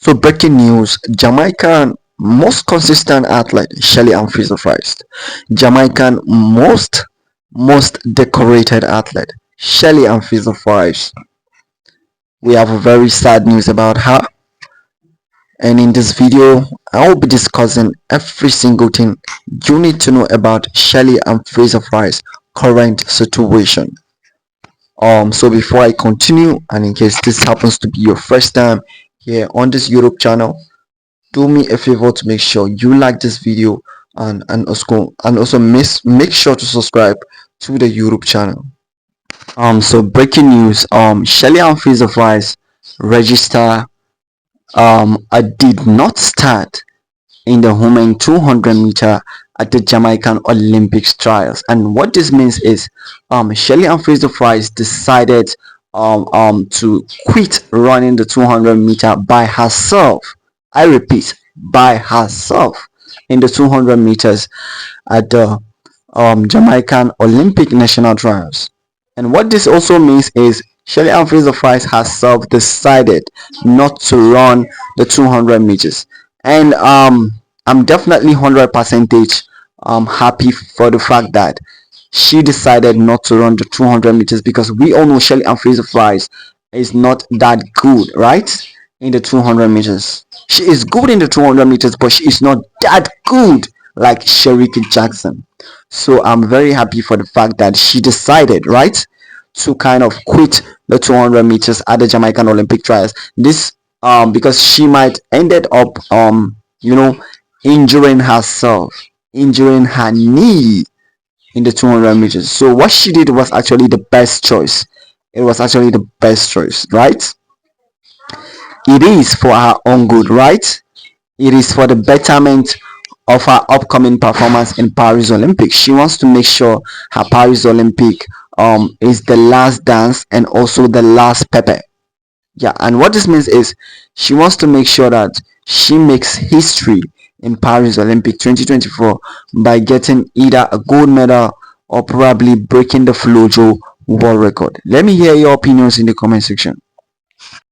So breaking news, Jamaican most consistent athlete Shelly and Fraser Pryce. Jamaican most decorated athlete Shelly and Fraser Pryce. We have a very sad news about her, and in this video I will be discussing every single thing you need to know about Shelly and Fraser Pryce current situation. So before I continue, and in case this happens to be your first time here on this YouTube channel, do me a favor to make sure you like this video and also make sure to subscribe to the YouTube channel. So breaking news, Shelly and Fraser Pryce register did not start in the women 200 meter at the Jamaican Olympics trials. And what this means is Shelly and Fraser Pryce decided to quit running the 200 meter by herself. I repeat, by herself in the 200 meters at the Jamaican Olympic national trials. And what this also means is Shelly and Fraser Pryce herself decided not to run the 200 meters. And I'm definitely 100% happy for the fact that she decided not to run the 200 meters, because we all know Shelly and Fraser Pryce is not that good, right? In the 200 meters, she is good in the 200 meters, but she is not that good like Shericka Jackson. So I'm very happy for the fact that she decided, right, to kind of quit the 200 meters at the Jamaican Olympic trials. This because she might ended up you know, injuring herself, injuring her knee in the 200 meters. So what she did was actually the best choice. It was actually the best choice, right? It is for her own good, right? It is for the betterment of her upcoming performance in Paris Olympics. She wants to make sure her Paris Olympic is the last dance and also the last pepper. Yeah, and what this means is she wants to make sure that she makes history in Paris Olympic 2024 by getting either a gold medal or probably breaking the Flojo world record. Let me hear your opinions in the comment section.